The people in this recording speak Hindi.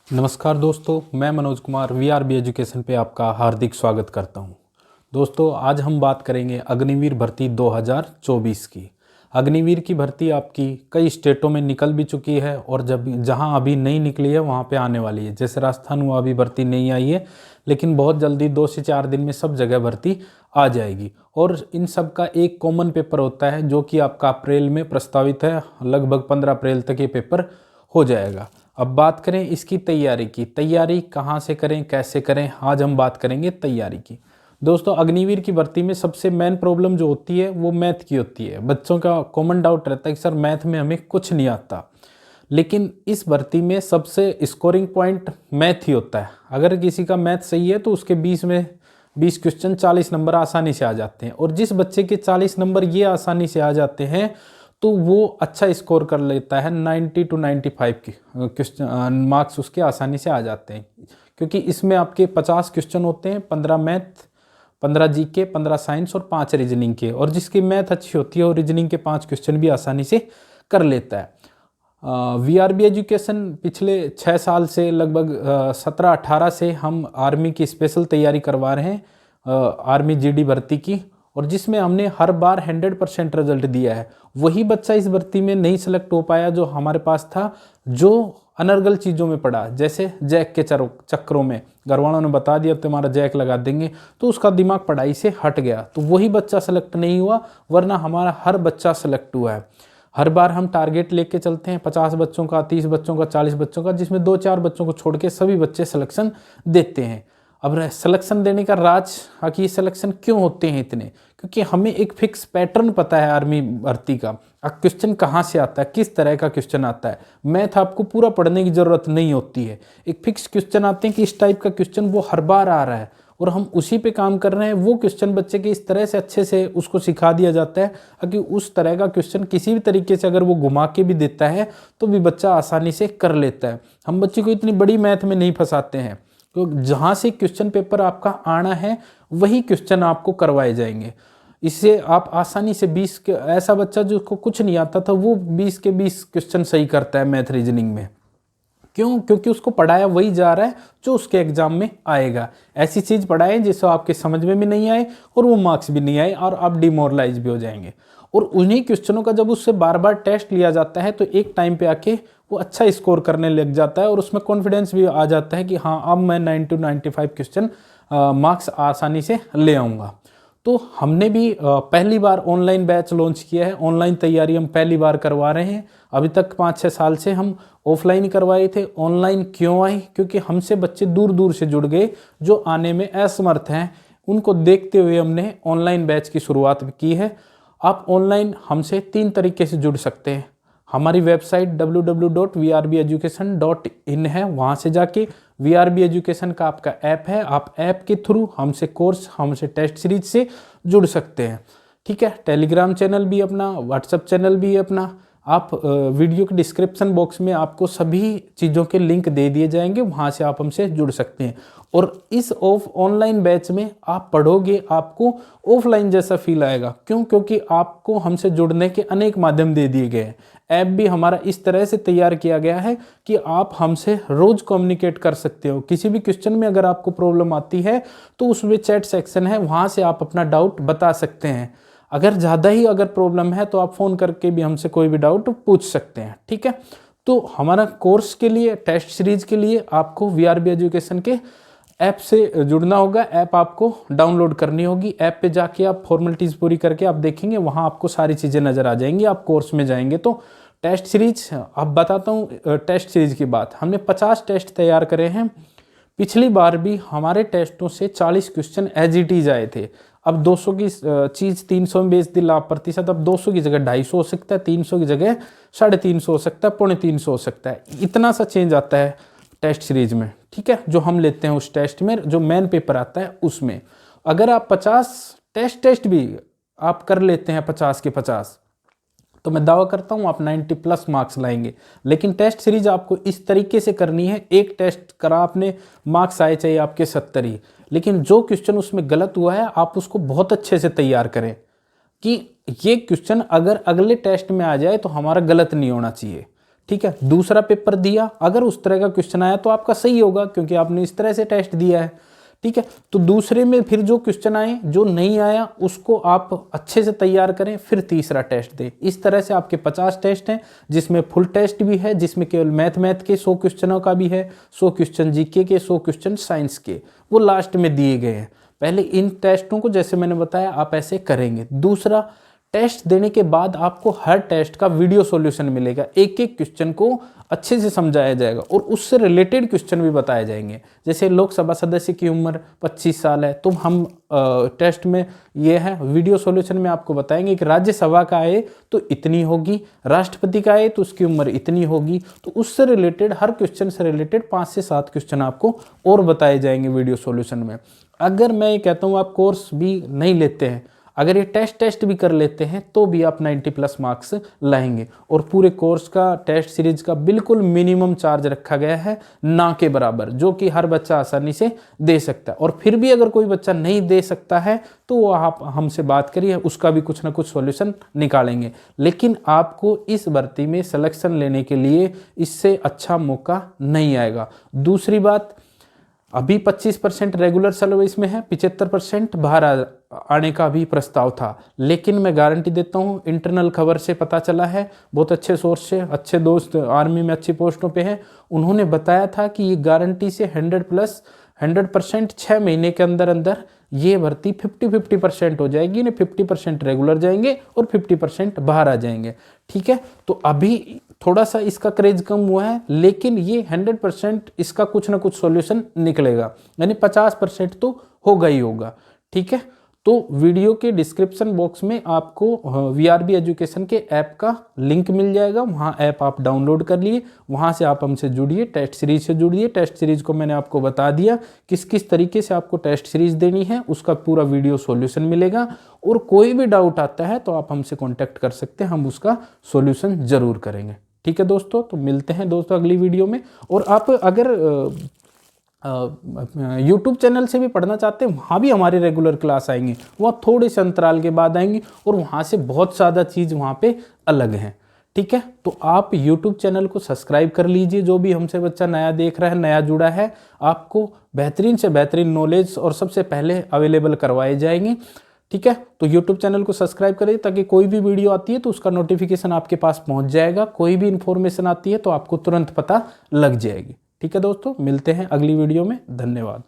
नमस्कार दोस्तों, मैं मनोज कुमार वीआरबी एजुकेशन पे आपका हार्दिक स्वागत करता हूं। दोस्तों, आज हम बात करेंगे अग्निवीर भर्ती 2024 की। अग्निवीर की भर्ती आपकी कई स्टेटों में निकल भी चुकी है और जब जहां अभी नहीं निकली है वहां पे आने वाली है। जैसे राजस्थान हुआ, अभी भर्ती नहीं आई है, लेकिन बहुत जल्दी 2 से 4 दिन में सब जगह भर्ती आ जाएगी। और इन सब का एक कॉमन पेपर होता है जो कि आपका अप्रैल में प्रस्तावित है। लगभग 15 अप्रैल तक ये पेपर हो जाएगा। अब बात करें इसकी तैयारी की। तैयारी कहाँ से करें, कैसे करें, आज हम बात करेंगे तैयारी की। दोस्तों, अग्निवीर की भर्ती में सबसे मेन प्रॉब्लम जो होती है वो मैथ की होती है। बच्चों का कॉमन डाउट रहता है कि सर मैथ में हमें कुछ नहीं आता, लेकिन इस भर्ती में सबसे स्कोरिंग पॉइंट मैथ ही होता है। अगर किसी का मैथ सही है तो उसके 20 में 20 क्वेश्चन 40 नंबर आसानी से आ जाते हैं। और जिस बच्चे के 40 नंबर ये आसानी से आ जाते हैं तो वो अच्छा स्कोर कर लेता है। 90 to 95 की क्वेश्चन मार्क्स उसके आसानी से आ जाते हैं, क्योंकि इसमें आपके 50 क्वेश्चन होते हैं, 15 मैथ, 15 जीके, 15 साइंस और 5 रीजनिंग के। और जिसकी मैथ अच्छी होती है और रीजनिंग के 5 क्वेश्चन भी आसानी से कर लेता है। वीआरबी एजुकेशन पिछले 6 साल से लगभग 17-18 से हम आर्मी की स्पेशल तैयारी करवा रहे हैं, आर्मी जीडी भर्ती की, और जिसमें हमने हर बार 100% रिजल्ट दिया है। वही बच्चा इस भर्ती में नहीं सेलेक्ट हो पाया जो हमारे पास था, जो अनर्गल चीज़ों में पड़ा, जैसे जैक के चक्रों में घर वालों ने बता दिया तुम्हारा जैक लगा देंगे, तो उसका दिमाग पढ़ाई से हट गया, तो वही बच्चा सेलेक्ट नहीं हुआ। वरना हमारा हर बच्चा सेलेक्ट हुआ है। हर बार हम टारगेट लेके चलते हैं 50 बच्चों का, 30 बच्चों का, 40 बच्चों का, जिसमें 2-4 बच्चों को छोड़ के सभी बच्चे सिलेक्शन देते हैं। अब सिलेक्शन देने का राज कि ये सिलेक्शन क्यों होते हैं इतने, क्योंकि हमें एक फिक्स पैटर्न पता है आर्मी भर्ती का। क्वेश्चन कहाँ से आता है, किस तरह का क्वेश्चन आता है। मैथ आपको पूरा पढ़ने की ज़रूरत नहीं होती है। एक फिक्स क्वेश्चन आते हैं कि इस टाइप का क्वेश्चन वो हर बार आ रहा है और हम उसी पे काम कर रहे हैं। वो क्वेश्चन बच्चे के इस तरह से अच्छे से उसको सिखा दिया जाता है कि उस तरह का क्वेश्चन किसी भी तरीके से अगर वो घुमा के भी देता है तो भी बच्चा आसानी से कर लेता है। हम बच्चे को इतनी बड़ी मैथ में नहीं फंसाते हैं, तो जहाँ से क्वेश्चन पेपर आपका आना है वही क्वेश्चन आपको करवाए जाएंगे। इससे आप आसानी से 20 के, ऐसा बच्चा जिसको कुछ नहीं आता था वो 20 के 20 क्वेश्चन सही करता है मैथ रीजनिंग में। क्यों? क्योंकि उसको पढ़ाया वही जा रहा है जो उसके एग्जाम में आएगा। ऐसी चीज़ पढ़ाएं जिससे आपके समझ में भी नहीं आए और वो मार्क्स भी नहीं आए और आप डिमोरलाइज भी हो जाएंगे। और उन्हीं क्वेश्चनों का जब उससे बार बार टेस्ट लिया जाता है तो एक टाइम पे आके वो अच्छा स्कोर करने लग जाता है और उसमें कॉन्फिडेंस भी आ जाता है कि हाँ, अब मैं 90 to 95 क्वेश्चन मार्क्स आसानी से ले आऊँगा। तो हमने भी पहली बार ऑनलाइन बैच लॉन्च किया है। ऑनलाइन तैयारी हम पहली बार करवा रहे हैं। अभी तक 5-6 साल से हम ऑफलाइन ही करवाए थे। ऑनलाइन क्यों आई? क्योंकि हमसे बच्चे दूर दूर से जुड़ गए जो आने में असमर्थ हैं। उनको देखते हुए हमने ऑनलाइन बैच की शुरुआत की है। आप ऑनलाइन हमसे 3 तरीके से जुड़ सकते हैं। हमारी वेबसाइट www.vrbeducation.in है, वहाँ से जाके वीआरबी एजुकेशन का आपका ऐप है, आप ऐप के थ्रू हमसे कोर्स, हमसे टेस्ट सीरीज से जुड़ सकते हैं। ठीक है, टेलीग्राम चैनल भी अपना, व्हाट्सएप चैनल भी अपना। आप वीडियो के डिस्क्रिप्शन बॉक्स में आपको सभी चीज़ों के लिंक दे दिए जाएंगे, वहाँ से आप हमसे जुड़ सकते हैं। और इस ऑनलाइन बैच में आप पढ़ोगे, आपको ऑफलाइन जैसा फील आएगा। क्यों? क्योंकि आपको हमसे जुड़ने के अनेक माध्यम दे दिए गए हैं। ऐप भी हमारा इस तरह से तैयार किया गया है कि आप हमसे रोज़ कम्युनिकेट कर सकते हो। किसी भी क्वेश्चन में अगर आपको प्रॉब्लम आती है तो उसमें चैट सेक्शन है, वहाँ से आप अपना डाउट बता सकते हैं। अगर ज़्यादा ही अगर प्रॉब्लम है तो आप फ़ोन करके भी हमसे कोई भी डाउट पूछ सकते हैं। ठीक है, तो हमारा कोर्स के लिए, टेस्ट सीरीज के लिए आपको वीआरबी एजुकेशन के ऐप से जुड़ना होगा। ऐप आपको डाउनलोड करनी होगी। ऐप पे जाके आप फॉर्मेलिटीज़ पूरी करके आप देखेंगे, वहाँ आपको सारी चीज़ें नज़र आ जाएंगी। आप कोर्स में जाएंगे तो टेस्ट सीरीज, अब बताता हूँ टेस्ट सीरीज की बात। हमने 50 टेस्ट तैयार करे हैं। पिछली बार भी हमारे टेस्टों से 40 क्वेश्चन एज इट इज आए थे। अब 200 की चीज़ 300 में बेच दी लाभ प्रतिशत। अब 200 की जगह 250 हो सकता है, 300 की जगह 350 हो सकता है, 350 हो सकता है। इतना सा चेंज आता है टेस्ट सीरीज में। ठीक है, जो हम लेते हैं उस टेस्ट में, जो मेन पेपर आता है उसमें। अगर आप 50 टेस्ट भी आप कर लेते हैं 50 के 50, तो मैं दावा करता हूँ आप 90+ मार्क्स लाएंगे। लेकिन टेस्ट सीरीज आपको इस तरीके से करनी है, एक टेस्ट करा आपने, मार्क्स आए चाहिए आपके 70 ही, लेकिन जो क्वेश्चन उसमें गलत हुआ है आप उसको बहुत अच्छे से तैयार करें कि ये क्वेश्चन अगर अगले टेस्ट में आ जाए तो हमारा गलत नहीं होना चाहिए। ठीक है। दूसरा पेपर दिया, अगर उस तरह का क्वेश्चन आया तो आपका सही होगा क्योंकि आपने इस तरह से टेस्ट दिया है, ठीक है। तो दूसरे में फिर जो क्वेश्चन आए, जो नहीं आया उसको आप अच्छे से तैयार करें, फिर तीसरा टेस्ट दें। इस तरह से आपके 50 टेस्ट हैं, जिसमें फुल टेस्ट भी है, जिसमें केवल मैथ के 100 क्वेश्चनों का भी है, 100 क्वेश्चन जीके के, 100 क्वेश्चन साइंस के, वो लास्ट में दिए गए हैं। पहले इन टेस्टों को जैसे मैंने बताया आप ऐसे करेंगे। दूसरा, टेस्ट देने के बाद आपको हर टेस्ट का वीडियो सॉल्यूशन मिलेगा, एक एक क्वेश्चन को अच्छे से समझाया जाएगा और उससे रिलेटेड क्वेश्चन भी बताए जाएंगे। जैसे लोकसभा सदस्य की उम्र 25 साल है, तो हम टेस्ट में ये है, वीडियो सॉल्यूशन में आपको बताएंगे कि राज्यसभा का आए तो इतनी होगी, राष्ट्रपति का आए तो उसकी उम्र इतनी होगी। तो उससे रिलेटेड, हर क्वेश्चन से रिलेटेड 5 से 7 क्वेश्चन आपको और बताए जाएंगे वीडियो सॉल्यूशन में। अगर मैं ये कहता हूँ आप कोर्स भी नहीं लेते हैं, अगर ये टेस्ट भी कर लेते हैं तो भी आप 90+ मार्क्स लाएंगे। और पूरे कोर्स का, टेस्ट सीरीज का बिल्कुल मिनिमम चार्ज रखा गया है, ना के बराबर, जो कि हर बच्चा आसानी से दे सकता है। और फिर भी अगर कोई बच्चा नहीं दे सकता है तो वो आप हमसे बात करिए, उसका भी कुछ ना कुछ सॉल्यूशन निकालेंगे। लेकिन आपको इस भर्ती में सिलेक्शन लेने के लिए इससे अच्छा मौका नहीं आएगा। दूसरी बात, अभी 25% रेगुलर सिलेबस में है, 75% बाहर आने का भी प्रस्ताव था। लेकिन मैं गारंटी देता हूँ, इंटरनल खबर से पता चला है, बहुत अच्छे सोर्स से, अच्छे दोस्त आर्मी में अच्छी पोस्टों पे हैं, उन्होंने बताया था कि ये गारंटी से 100% 6 महीने के अंदर अंदर ये भर्ती 50-50% हो जाएगी। इन्हें 50% रेगुलर जाएंगे और 50% बाहर आ जाएंगे, ठीक है। तो अभी थोड़ा सा इसका क्रेज कम हुआ है, लेकिन ये 100% इसका कुछ ना कुछ सॉल्यूशन निकलेगा, यानी 50% तो होगा ही होगा, ठीक है। तो वीडियो के डिस्क्रिप्शन बॉक्स में आपको VRB एजुकेशन के ऐप का लिंक मिल जाएगा, वहाँ ऐप आप डाउनलोड कर लिए, वहाँ से आप हमसे जुड़िए, टेस्ट सीरीज से जुड़िए। टेस्ट सीरीज को मैंने आपको बता दिया किस किस तरीके से आपको टेस्ट सीरीज देनी है, उसका पूरा वीडियो सॉल्यूशन मिलेगा। और कोई भी डाउट आता है तो आप हमसे कॉन्टैक्ट कर सकते हैं, हम उसका सॉल्यूशन ज़रूर करेंगे, ठीक है दोस्तों। तो मिलते हैं दोस्तों अगली वीडियो में। और आप अगर YouTube चैनल से भी पढ़ना चाहते हैं, वहाँ भी हमारी रेगुलर क्लास आएंगी, वहाँ थोड़े से अंतराल के बाद आएंगी और वहाँ से बहुत ज़्यादा चीज़ वहाँ पे अलग हैं, ठीक है। तो आप YouTube चैनल को सब्सक्राइब कर लीजिए, जो भी हमसे बच्चा नया देख रहा है, नया जुड़ा है, आपको बेहतरीन से बेहतरीन नॉलेज और सबसे पहले अवेलेबल करवाए जाएंगे, ठीक है। तो YouTube चैनल को सब्सक्राइब करिए ताकि कोई भी वीडियो आती है तो उसका नोटिफिकेशन आपके पास पहुंच जाएगा, कोई भी इंफॉर्मेशन आती है तो आपको तुरंत पता लग जाएगी, ठीक है दोस्तों। मिलते हैं अगली वीडियो में, धन्यवाद।